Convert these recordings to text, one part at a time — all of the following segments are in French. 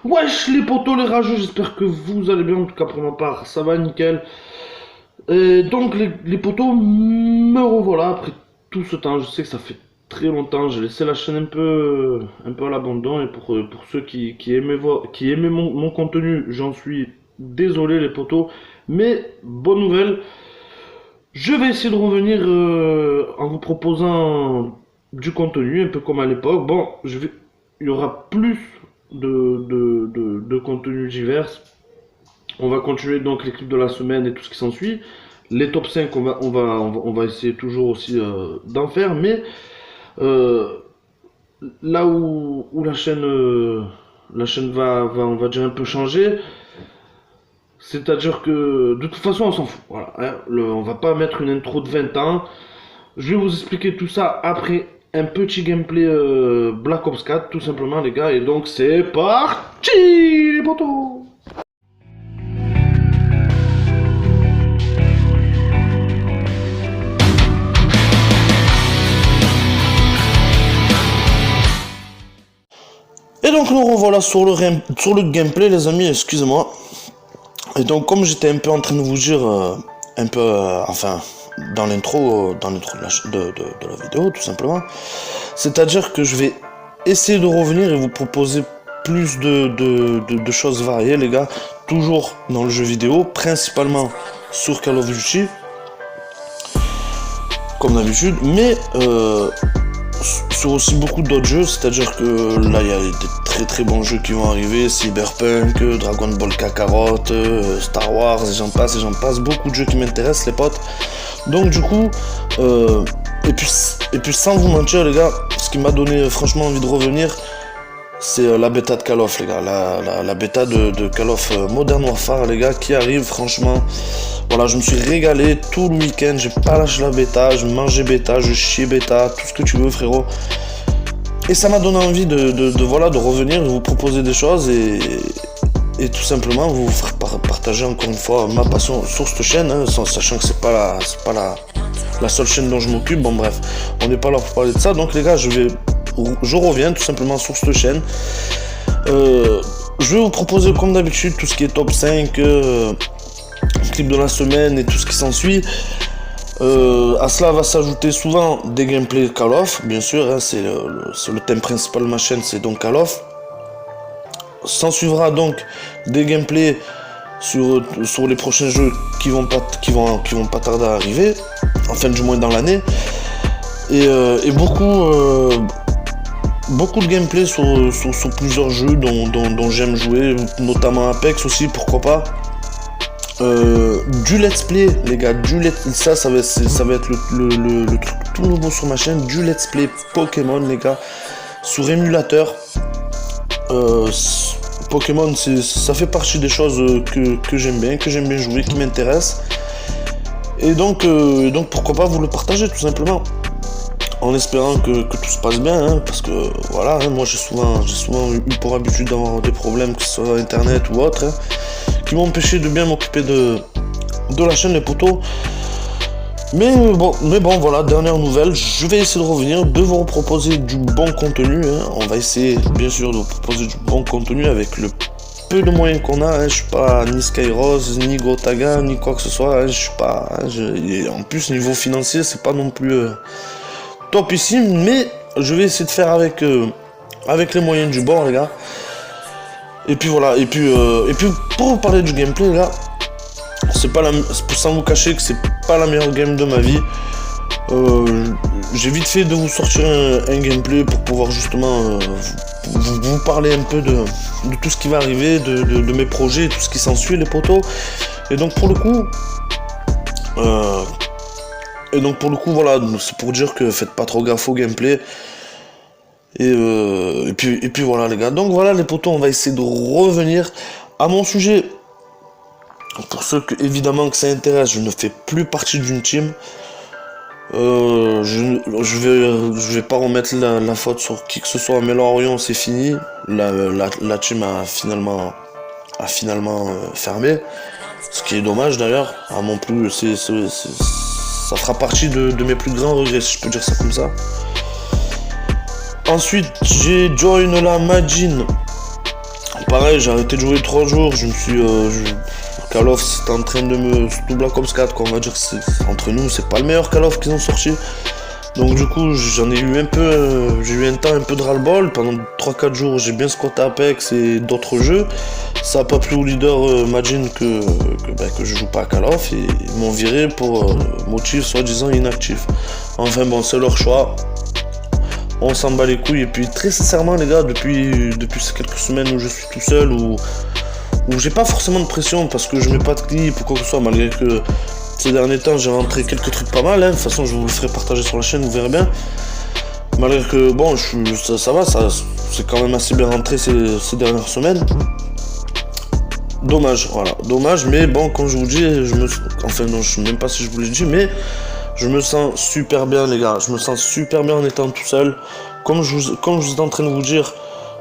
Wesh les potos, les rageux, j'espère que vous allez bien, en tout cas pour ma part, ça va nickel. Et donc les potos, me revoilà après tout ce temps, je sais que ça fait très longtemps, j'ai laissé la chaîne un peu à l'abandon, et pour ceux qui aimaient mon contenu, j'en suis désolé les potos, mais bonne nouvelle, je vais essayer de revenir en vous proposant du contenu, un peu comme à l'époque. Bon, il y aura plus de contenu divers. On va continuer donc les clips de la semaine et tout ce qui s'ensuit. Les top 5, on va essayer toujours aussi d'en faire. Mais euh, là où la chaîne on va dire, un peu changer, c'est-à-dire que de toute façon, on s'en fout. Voilà, hein. On va pas mettre une intro de 20 ans. Je vais vous expliquer tout ça après un petit gameplay Black Ops 4, tout simplement, les gars. Et donc, c'est parti, les potos! Et donc, nous revoilà sur le gameplay, les amis, excusez-moi. Et donc, comme j'étais un peu en train de vous dire, enfin, dans l'intro de la vidéo, tout simplement, c'est-à-dire que je vais essayer de revenir et vous proposer plus de choses variées, les gars, toujours dans le jeu vidéo, principalement sur Call of Duty, comme d'habitude, mais sur aussi beaucoup d'autres jeux, c'est-à-dire que là il y a des très très bons jeux qui vont arriver, Cyberpunk, Dragon Ball Kakarot, Star Wars, et j'en passe, beaucoup de jeux qui m'intéressent les potes. Donc du coup, et puis sans vous mentir les gars, ce qui m'a donné franchement envie de revenir, c'est la bêta de Call of les gars, la bêta de Call of Modern Warfare les gars, qui arrive franchement. Voilà, je me suis régalé tout le week-end, j'ai pas lâché la bêta, je mangeais bêta, je chiais bêta, tout ce que tu veux frérot. Et ça m'a donné envie de revenir, de vous proposer des choses et tout simplement vous faire partager encore une fois ma passion sur cette chaîne, hein, sachant que c'est pas la seule chaîne dont je m'occupe. Bon bref, on n'est pas là pour parler de ça, donc les gars, je reviens tout simplement sur cette chaîne. Je vais vous proposer comme d'habitude tout ce qui est top 5, clip de la semaine et tout ce qui s'ensuit. À cela va s'ajouter souvent des gameplays Call of, bien sûr, hein, c'est le thème principal de ma chaîne, c'est donc Call of. S'en suivra donc des gameplays sur les prochains jeux qui vont pas tarder à arriver, enfin du moins dans l'année, et beaucoup de gameplay sur plusieurs jeux dont j'aime jouer, notamment Apex aussi, pourquoi pas. Du let's play les gars, ça va être le truc tout nouveau sur ma chaîne, du let's play Pokémon les gars, sur émulateur. Pokémon, ça fait partie des choses que j'aime bien jouer, qui m'intéressent, et donc pourquoi pas vous le partager tout simplement, en espérant que tout se passe bien, hein, parce que voilà, hein, moi j'ai souvent eu pour habitude d'avoir des problèmes, que ce soit internet ou autre, hein, qui m'ont empêché de bien m'occuper de la chaîne les potos. Mais bon voilà, dernière nouvelle, je vais essayer de revenir, de vous proposer du bon contenu, hein. On va essayer bien sûr de vous proposer du bon contenu avec le peu de moyens qu'on a, hein. Je suis pas ni Skyrose, ni Gotaga, ni quoi que ce soit, hein. Je suis pas, hein, et en plus niveau financier c'est pas non plus topissime, mais je vais essayer de faire avec les moyens du bord les gars. Et puis voilà, et puis pour vous parler du gameplay les gars, c'est sans vous cacher que c'est pas la meilleure game de ma vie. J'ai vite fait de vous sortir un gameplay pour pouvoir justement vous parler un peu de tout ce qui va arriver, de mes projets, tout ce qui s'ensuit les potos. Et donc pour le coup voilà, c'est pour dire que faites pas trop gaffe au gameplay. Et puis voilà les gars, donc voilà les potos, on va essayer de revenir à mon sujet. Pour ceux évidemment que ça intéresse, je ne fais plus partie d'une team. Je vais pas remettre la faute sur qui que ce soit, mais Lorient c'est fini. La team a finalement fermé, ce qui est dommage d'ailleurs. À mon plus, ça fera partie de mes plus grands regrets, si je peux dire ça comme ça. Ensuite, j'ai join la Majin pareil, j'ai arrêté de jouer 3 jours, je me suis... Call of c'était en train de me... Surtout Black Ops 4, quoi, on va dire que entre nous, c'est pas le meilleur Call of qu'ils ont sorti. Donc du coup, j'en ai eu un peu... j'ai eu un temps un peu de ras-le-bol. Pendant 3-4 jours, j'ai bien squatté Apex et d'autres jeux. Ça a pas plu au leader Majin que je joue pas à Call of. Et ils m'ont viré pour motif soi-disant inactif. Enfin bon, c'est leur choix. On s'en bat les couilles. Et puis très sincèrement les gars, depuis ces quelques semaines où je suis tout seul, où j'ai pas forcément de pression parce que je mets pas de clip ou quoi que ce soit, malgré que ces derniers temps j'ai rentré quelques trucs pas mal, hein. De toute façon je vous le ferai partager sur la chaîne, vous verrez bien. Malgré que bon, ça va, c'est quand même assez bien rentré ces dernières semaines. Dommage, voilà, dommage, mais bon, comme je vous dis, enfin non, je sais même pas si je vous l'ai dit, mais je me sens super bien les gars, je me sens super bien en étant tout seul. Comme je vous étais en train de vous dire,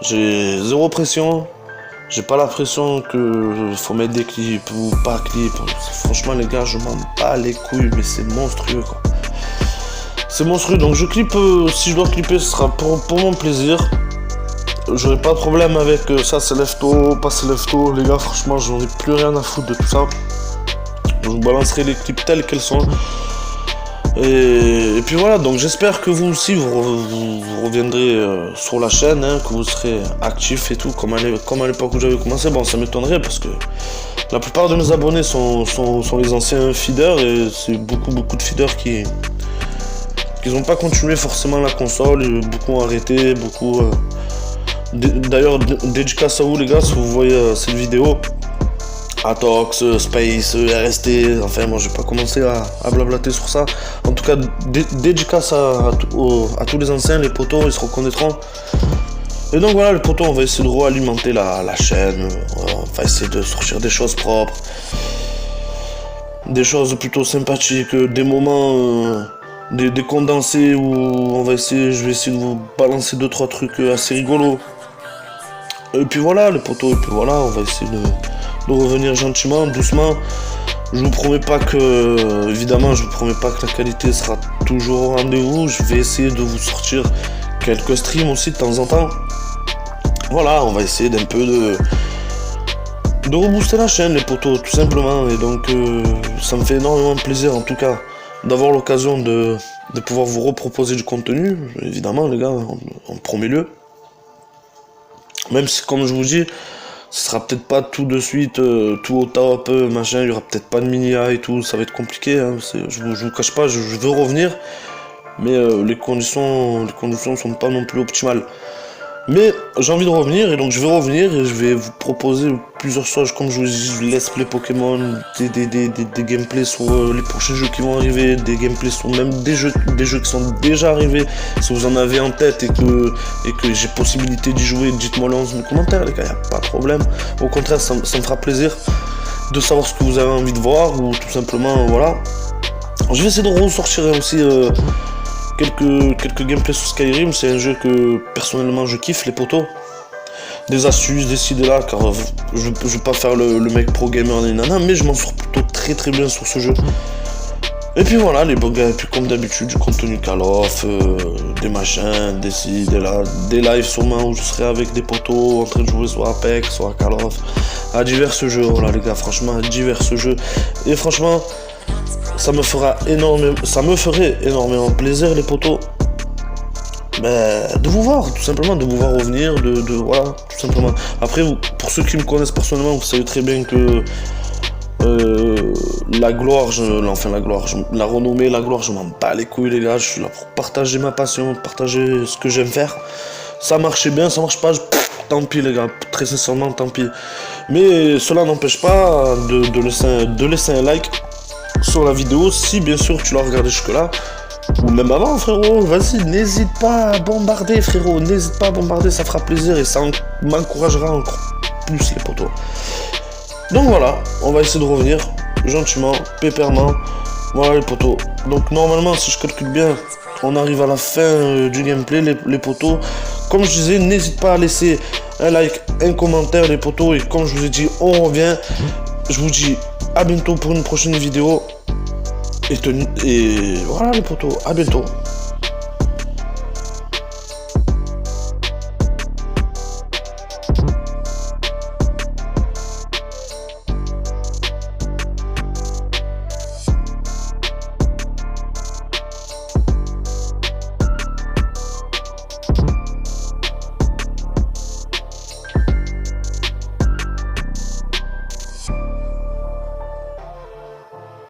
j'ai zéro pression. J'ai pas la pression que faut mettre des clips ou pas clips. Franchement les gars, je m'en bats les couilles, mais c'est monstrueux quoi. C'est monstrueux, donc je clippe, si je dois clipper, ce sera pour mon plaisir. J'aurai pas de problème avec ça, c'est lève-tôt, pas c'est lève-tôt. Les gars, franchement, j'en ai plus rien à foutre de tout ça. Je vous balancerai les clips tels qu'elles sont. Et puis voilà, donc j'espère que vous aussi vous reviendrez sur la chaîne, hein, que vous serez actifs et tout, comme à l'époque où j'avais commencé. Bon, ça m'étonnerait parce que la plupart de mes abonnés sont les anciens feeders, et c'est beaucoup de feeders qui n'ont pas continué forcément la console, beaucoup ont arrêté, beaucoup... D'ailleurs, dédicace à vous les gars, si vous voyez cette vidéo. Atox, Space, RST, enfin moi je vais pas commencer à blablater sur ça. En tout cas, dédicace à tous les anciens, les potos, ils se reconnaîtront. Et donc voilà les potos, on va essayer de réalimenter la chaîne, on va essayer de sortir des choses propres, des choses plutôt sympathiques, des moments, des condensés où je vais essayer de vous balancer 2-3 trucs assez rigolos. Et puis voilà les potos, et puis voilà, on va essayer de revenir gentiment, doucement. Je vous promets pas que, évidemment, je vous promets pas que la qualité sera toujours au rendez-vous. Je vais essayer de vous sortir quelques streams aussi de temps en temps. Voilà, on va essayer d'un peu de rebooster la chaîne, les potos, tout simplement. Et donc, ça me fait énormément plaisir, en tout cas, d'avoir l'occasion de pouvoir vous reproposer du contenu. Évidemment, les gars, en premier lieu. Même si, comme je vous dis, ce sera peut-être pas tout de suite, tout au top, machin, il y aura peut-être pas de mini-A et tout, ça va être compliqué, hein, je vous cache pas, je veux revenir, mais les conditions sont pas non plus optimales. Mais j'ai envie de revenir, et donc je vais revenir et je vais vous proposer plusieurs choses, comme je vous dis, je laisse les Pokémon, des gameplays sur les prochains jeux qui vont arriver, des gameplays sur même des jeux qui sont déjà arrivés. Si vous en avez en tête et que j'ai possibilité d'y jouer, dites-moi le dans les commentaires les gars, y a pas de problème. Au contraire, ça me fera plaisir de savoir ce que vous avez envie de voir, ou tout simplement, voilà. Je vais essayer de ressortir aussi... quelques gameplays sur Skyrim. C'est un jeu que personnellement je kiffe les potos. Des astuces, des ci, des là, car je vais pas faire le mec pro gamer des nanas, mais je m'en sors plutôt très bien sur ce jeu. Et puis voilà les gars, et puis comme d'habitude du contenu Call of, des machins, des ci, des là, des lives sûrement où je serai avec des potos en train de jouer soit Apex, soit Call of, à divers jeux. Voilà les gars, franchement à divers jeux. Et franchement, ça me ferait énormément plaisir les potos, de vous voir, tout simplement, de vous voir revenir, voilà, tout simplement. Après, pour ceux qui me connaissent personnellement, vous savez très bien que la renommée, la gloire, je m'en bats les couilles les gars, je suis là pour partager ma passion, partager ce que j'aime faire. Ça marchait bien, ça marche pas, tant pis les gars, très sincèrement tant pis. Mais cela n'empêche pas de laisser un like sur la vidéo, si bien sûr tu l'as regardé jusque là, ou même avant frérot, vas-y, n'hésite pas à bombarder frérot, n'hésite pas à bombarder, ça fera plaisir et ça m'encouragera encore plus les potos. Donc voilà, on va essayer de revenir gentiment, pépèrement, voilà les potos. Donc normalement, si je calcule bien, on arrive à la fin du gameplay les potos. Comme je disais, n'hésite pas à laisser un like, un commentaire les potos, et comme je vous ai dit, on revient. Je vous dis à bientôt pour une prochaine vidéo. Et voilà les potos, à bientôt.